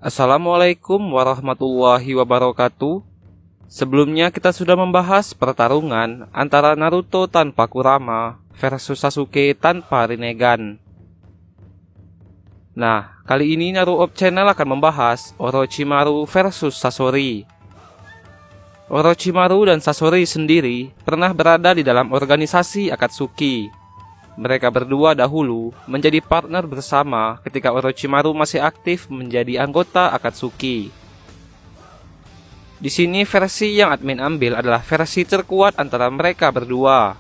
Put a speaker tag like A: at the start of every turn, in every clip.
A: Assalamualaikum warahmatullahi wabarakatuh. Sebelumnya kita sudah membahas pertarungan antara Naruto tanpa Kurama versus Sasuke tanpa Rinnegan. Nah, kali ini Naruto Channel akan membahas Orochimaru versus Sasori. Orochimaru dan Sasori sendiri pernah berada di dalam organisasi Akatsuki. Mereka berdua dahulu menjadi partner bersama ketika Orochimaru masih aktif menjadi anggota Akatsuki. Di sini versi yang admin ambil adalah versi terkuat antara mereka berdua.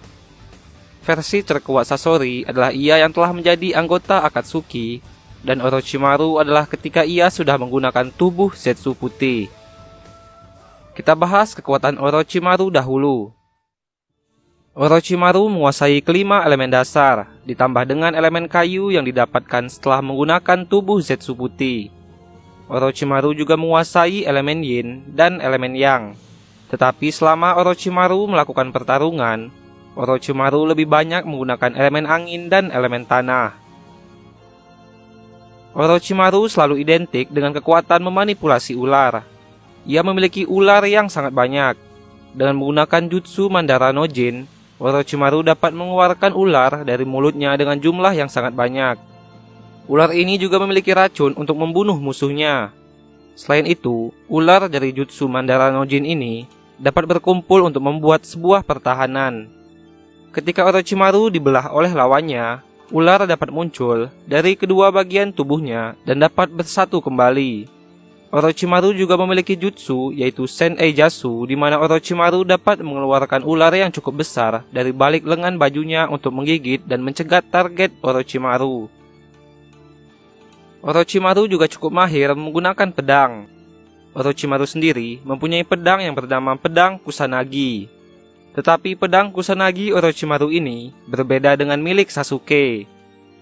A: Versi terkuat Sasori adalah ia yang telah menjadi anggota Akatsuki, dan Orochimaru adalah ketika ia sudah menggunakan tubuh Zetsu putih. Kita bahas kekuatan Orochimaru dahulu. Orochimaru menguasai kelima elemen dasar, ditambah dengan elemen kayu yang didapatkan setelah menggunakan tubuh Zetsu putih. Orochimaru juga menguasai elemen Yin dan elemen Yang. Tetapi selama Orochimaru melakukan pertarungan, Orochimaru lebih banyak menggunakan elemen angin dan elemen tanah. Orochimaru selalu identik dengan kekuatan memanipulasi ular. Ia memiliki ular yang sangat banyak. Dengan menggunakan jutsu Mandara no Jin, Orochimaru dapat mengeluarkan ular dari mulutnya dengan jumlah yang sangat banyak. Ular ini juga memiliki racun untuk membunuh musuhnya. Selain itu, ular dari jutsu Mandara no Jin ini dapat berkumpul untuk membuat sebuah pertahanan. Ketika Orochimaru dibelah oleh lawannya, ular dapat muncul dari kedua bagian tubuhnya dan dapat bersatu kembali. Orochimaru juga memiliki jutsu yaitu Sen'ei-Jutsu, di mana Orochimaru dapat mengeluarkan ular yang cukup besar dari balik lengan bajunya untuk menggigit dan mencegat target Orochimaru. Orochimaru juga cukup mahir menggunakan pedang. Orochimaru sendiri mempunyai pedang yang bernama pedang Kusanagi. Tetapi pedang Kusanagi Orochimaru ini berbeda dengan milik Sasuke.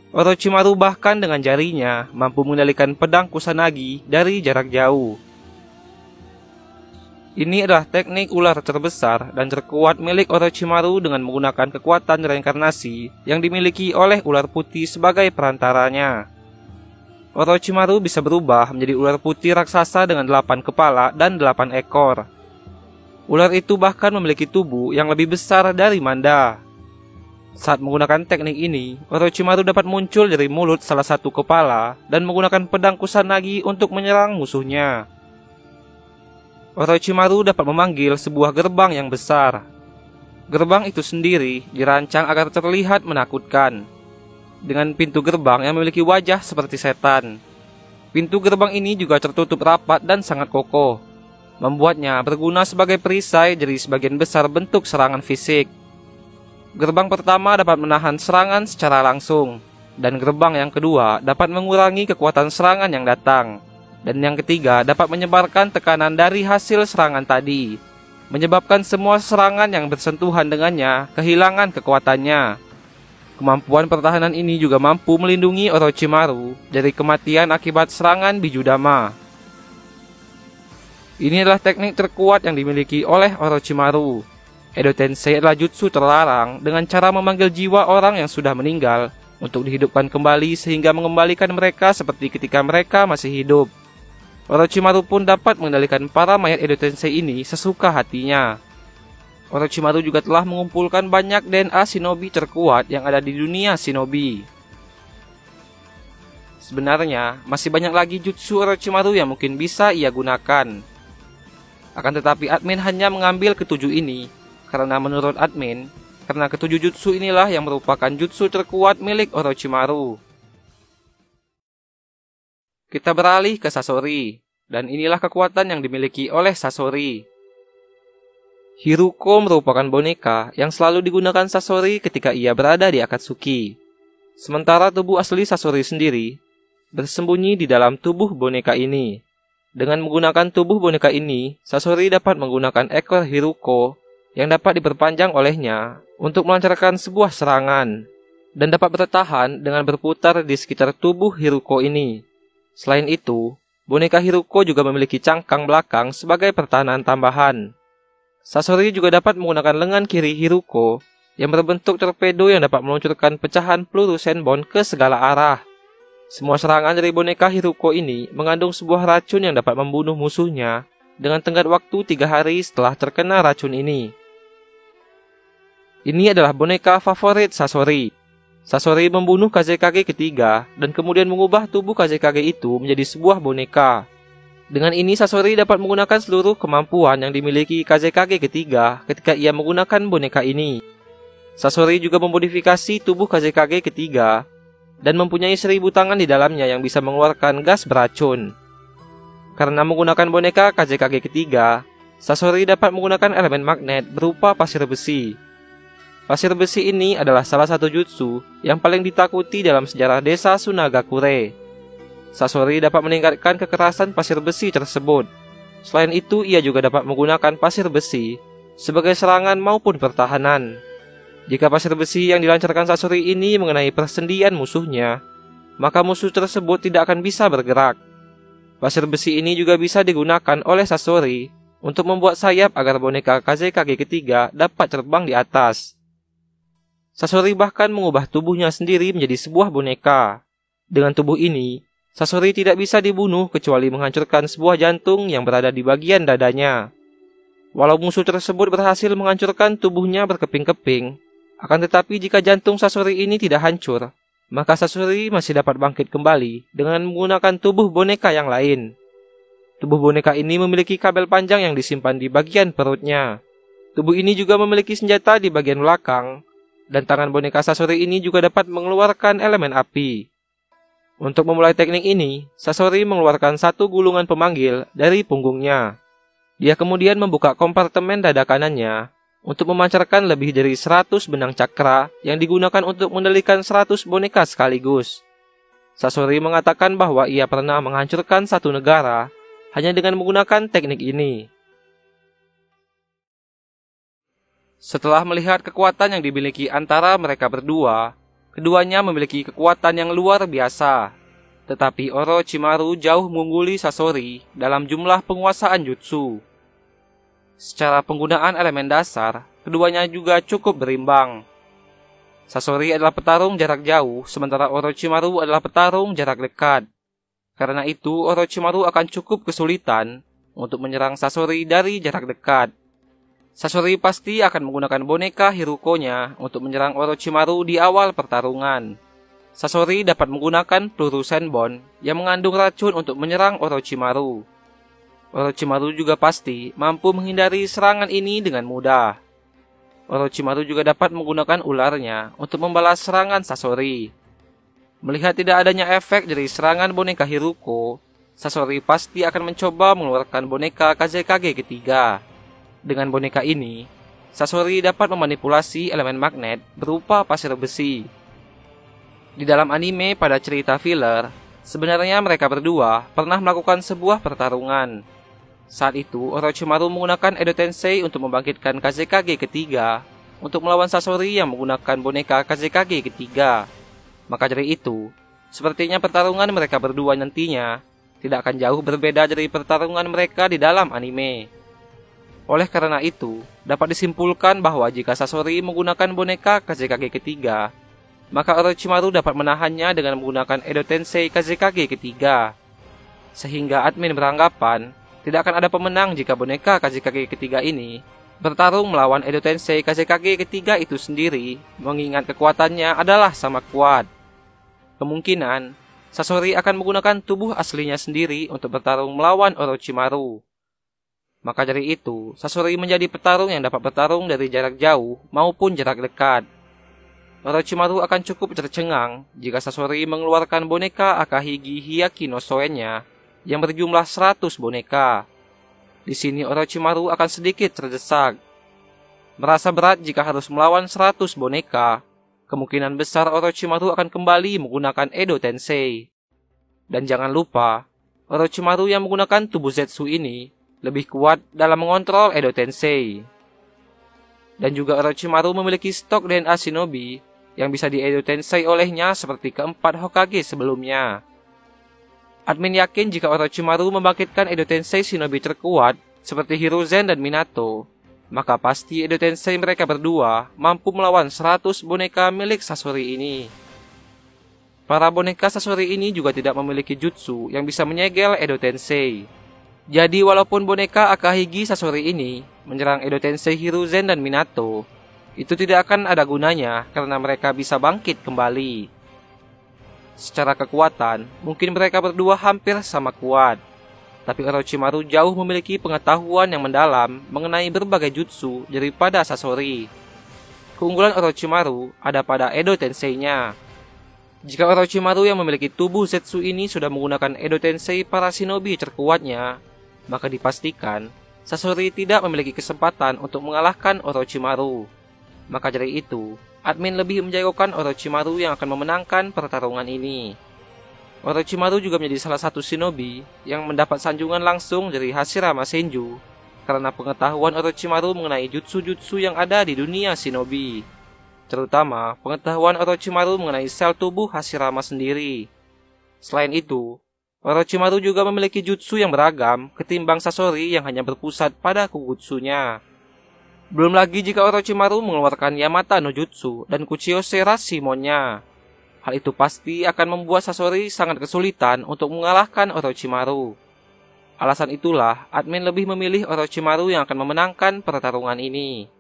A: Orochimaru bahkan dengan jarinya mampu mengendalikan pedang Kusanagi dari jarak jauh. Ini adalah teknik ular terbesar dan terkuat milik Orochimaru dengan menggunakan kekuatan reinkarnasi yang dimiliki oleh ular putih sebagai perantaranya. Orochimaru bisa berubah menjadi ular putih raksasa dengan 8 kepala dan 8 ekor. Ular itu bahkan memiliki tubuh yang lebih besar dari Manda. Saat menggunakan teknik ini, Orochimaru dapat muncul dari mulut salah satu kepala dan menggunakan pedang Kusanagi untuk menyerang musuhnya. Orochimaru dapat memanggil sebuah gerbang yang besar. Gerbang itu sendiri dirancang agar terlihat menakutkan, dengan pintu gerbang yang memiliki wajah seperti setan. Pintu gerbang ini juga tertutup rapat dan sangat kokoh, membuatnya berguna sebagai perisai dari sebagian besar bentuk serangan fisik. Gerbang pertama dapat menahan serangan secara langsung, dan gerbang yang kedua dapat mengurangi kekuatan serangan yang datang, dan yang ketiga dapat menyebarkan tekanan dari hasil serangan tadi, menyebabkan semua serangan yang bersentuhan dengannya kehilangan kekuatannya. Kemampuan pertahanan ini juga mampu melindungi Orochimaru dari kematian akibat serangan Bijudama. Ini adalah teknik terkuat yang dimiliki oleh Orochimaru. Edo Tensei adalah jutsu terlarang dengan cara memanggil jiwa orang yang sudah meninggal untuk dihidupkan kembali sehingga mengembalikan mereka seperti ketika mereka masih hidup. Orochimaru pun dapat mengendalikan para mayat Edo Tensei ini sesuka hatinya. Orochimaru juga telah mengumpulkan banyak DNA shinobi terkuat yang ada di dunia shinobi. Sebenarnya, masih banyak lagi jutsu Orochimaru yang mungkin bisa ia gunakan. Akan tetapi admin hanya mengambil ketujuh ini, karena menurut admin, karena ketujuh jutsu inilah yang merupakan jutsu terkuat milik Orochimaru. Kita beralih ke Sasori, dan inilah kekuatan yang dimiliki oleh Sasori. Hiruko merupakan boneka yang selalu digunakan Sasori ketika ia berada di Akatsuki. Sementara tubuh asli Sasori sendiri bersembunyi di dalam tubuh boneka ini. Dengan menggunakan tubuh boneka ini, Sasori dapat menggunakan ekor Hiruko yang dapat diperpanjang olehnya untuk melancarkan sebuah serangan, dan dapat bertahan dengan berputar di sekitar tubuh Hiruko ini. Selain itu, boneka Hiruko juga memiliki cangkang belakang sebagai pertahanan tambahan. Sasori juga dapat menggunakan lengan kiri Hiruko yang berbentuk torpedo yang dapat meluncurkan pecahan peluru senbon ke segala arah. Semua serangan dari boneka Hiruko ini mengandung sebuah racun yang dapat membunuh musuhnya dengan tenggat waktu 3 hari setelah terkena racun ini. Ini adalah boneka favorit Sasori. Sasori membunuh Kazekage ketiga dan kemudian mengubah tubuh Kazekage itu menjadi sebuah boneka. Dengan ini Sasori dapat menggunakan seluruh kemampuan yang dimiliki Kazekage ketiga ketika ia menggunakan boneka ini. Sasori juga memodifikasi tubuh Kazekage ketiga dan mempunyai 1000 tangan di dalamnya yang bisa mengeluarkan gas beracun. Karena menggunakan boneka Kazekage ketiga, Sasori dapat menggunakan elemen magnet berupa pasir besi. Pasir besi ini adalah salah satu jutsu yang paling ditakuti dalam sejarah desa Sunagakure. Sasori dapat meningkatkan kekerasan pasir besi tersebut. Selain itu, ia juga dapat menggunakan pasir besi sebagai serangan maupun pertahanan. Jika pasir besi yang dilancarkan Sasori ini mengenai persendian musuhnya, maka musuh tersebut tidak akan bisa bergerak. Pasir besi ini juga bisa digunakan oleh Sasori untuk membuat sayap agar boneka Kazekage ketiga dapat terbang di atas. Sasori bahkan mengubah tubuhnya sendiri menjadi sebuah boneka. Dengan tubuh ini, Sasori tidak bisa dibunuh kecuali menghancurkan sebuah jantung yang berada di bagian dadanya. Walau musuh tersebut berhasil menghancurkan tubuhnya berkeping-keping, akan tetapi jika jantung Sasori ini tidak hancur, maka Sasori masih dapat bangkit kembali dengan menggunakan tubuh boneka yang lain. Tubuh boneka ini memiliki kabel panjang yang disimpan di bagian perutnya. Tubuh ini juga memiliki senjata di bagian belakang, dan tangan boneka Sasori ini juga dapat mengeluarkan elemen api. Untuk memulai teknik ini, Sasori mengeluarkan satu gulungan pemanggil dari punggungnya. Dia kemudian membuka kompartemen dada kanannya untuk memancarkan lebih dari 100 benang cakra yang digunakan untuk mengendalikan 100 boneka sekaligus. Sasori mengatakan bahwa ia pernah menghancurkan satu negara hanya dengan menggunakan teknik ini. Setelah melihat kekuatan yang dimiliki antara mereka berdua, keduanya memiliki kekuatan yang luar biasa. Tetapi Orochimaru jauh mengungguli Sasori dalam jumlah penguasaan jutsu. Secara penggunaan elemen dasar, keduanya juga cukup berimbang. Sasori adalah petarung jarak jauh, sementara Orochimaru adalah petarung jarak dekat. Karena itu, Orochimaru akan cukup kesulitan untuk menyerang Sasori dari jarak dekat. Sasori pasti akan menggunakan boneka Hiruko-nya untuk menyerang Orochimaru di awal pertarungan. Sasori dapat menggunakan peluru Senbon yang mengandung racun untuk menyerang Orochimaru. Orochimaru juga pasti mampu menghindari serangan ini dengan mudah. Orochimaru juga dapat menggunakan ularnya untuk membalas serangan Sasori. Melihat tidak adanya efek dari serangan boneka Hiruko, Sasori pasti akan mencoba mengeluarkan boneka Kazekage ketiga. Dengan boneka ini, Sasori dapat memanipulasi elemen magnet berupa pasir besi. Di dalam anime pada cerita filler, sebenarnya mereka berdua pernah melakukan sebuah pertarungan. Saat itu, Orochimaru menggunakan Edo Tensei untuk membangkitkan Kazekage ketiga untuk melawan Sasori yang menggunakan boneka Kazekage ketiga. Maka dari itu, sepertinya pertarungan mereka berdua nantinya tidak akan jauh berbeda dari pertarungan mereka di dalam anime. Oleh karena itu, dapat disimpulkan bahwa jika Sasori menggunakan boneka Kazekage ketiga, maka Orochimaru dapat menahannya dengan menggunakan Edo Tensei Kazekage ketiga. Sehingga admin beranggapan tidak akan ada pemenang jika boneka Kazekage ketiga ini bertarung melawan Edo Tensei Kazekage ketiga itu sendiri, mengingat kekuatannya adalah sama kuat. Kemungkinan, Sasori akan menggunakan tubuh aslinya sendiri untuk bertarung melawan Orochimaru. Maka dari itu, Sasori menjadi petarung yang dapat bertarung dari jarak jauh maupun jarak dekat. Orochimaru akan cukup tercengang jika Sasori mengeluarkan boneka Akahigi Hyakki no Soen-nya yang berjumlah 100 boneka. Di sini Orochimaru akan sedikit terdesak. Merasa berat jika harus melawan 100 boneka, kemungkinan besar Orochimaru akan kembali menggunakan Edo Tensei. Dan jangan lupa, Orochimaru yang menggunakan tubuh Zetsu ini lebih kuat dalam mengontrol Edo Tensei. Dan juga Orochimaru memiliki stok DNA Shinobi yang bisa di Edo Tensei olehnya seperti keempat Hokage sebelumnya. Admin yakin jika Orochimaru membangkitkan Edo Tensei Shinobi terkuat seperti Hiruzen dan Minato, maka pasti Edo Tensei mereka berdua mampu melawan 100 boneka milik Sasori ini. Para boneka Sasori ini juga tidak memiliki jutsu yang bisa menyegel Edo Tensei. Jadi walaupun boneka Akahigi Sasori ini menyerang Edo Tensei Hiruzen dan Minato, itu tidak akan ada gunanya karena mereka bisa bangkit kembali. Secara kekuatan, mungkin mereka berdua hampir sama kuat. Tapi Orochimaru jauh memiliki pengetahuan yang mendalam mengenai berbagai jutsu daripada Sasori. Keunggulan Orochimaru ada pada Edo Tensei-nya. Jika Orochimaru yang memiliki tubuh Zetsu ini sudah menggunakan Edo Tensei para shinobi terkuatnya, maka dipastikan Sasori tidak memiliki kesempatan untuk mengalahkan Orochimaru. Maka dari itu, admin lebih menjagokan Orochimaru yang akan memenangkan pertarungan ini. Orochimaru juga menjadi salah satu shinobi yang mendapat sanjungan langsung dari Hashirama Senju karena pengetahuan Orochimaru mengenai jutsu-jutsu yang ada di dunia shinobi. Terutama pengetahuan Orochimaru mengenai sel tubuh Hashirama sendiri. Selain itu, Orochimaru juga memiliki jutsu yang beragam ketimbang Sasori yang hanya berpusat pada kugutsunya. Belum lagi jika Orochimaru mengeluarkan Yamata no Jutsu dan Kuchiyose Rashimonnya. Hal itu pasti akan membuat Sasori sangat kesulitan untuk mengalahkan Orochimaru. Alasan itulah admin lebih memilih Orochimaru yang akan memenangkan pertarungan ini.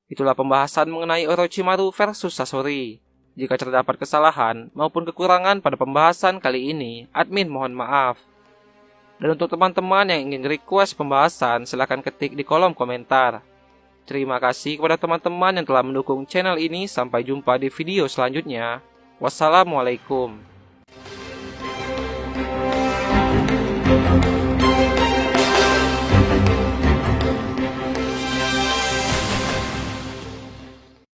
A: Itulah pembahasan mengenai Orochimaru versus Sasori. Jika terdapat kesalahan maupun kekurangan pada pembahasan kali ini, admin mohon maaf. Dan untuk teman-teman yang ingin request pembahasan, silahkan ketik di kolom komentar. Terima kasih kepada teman-teman yang telah mendukung channel ini. Sampai jumpa di video selanjutnya. Wassalamualaikum.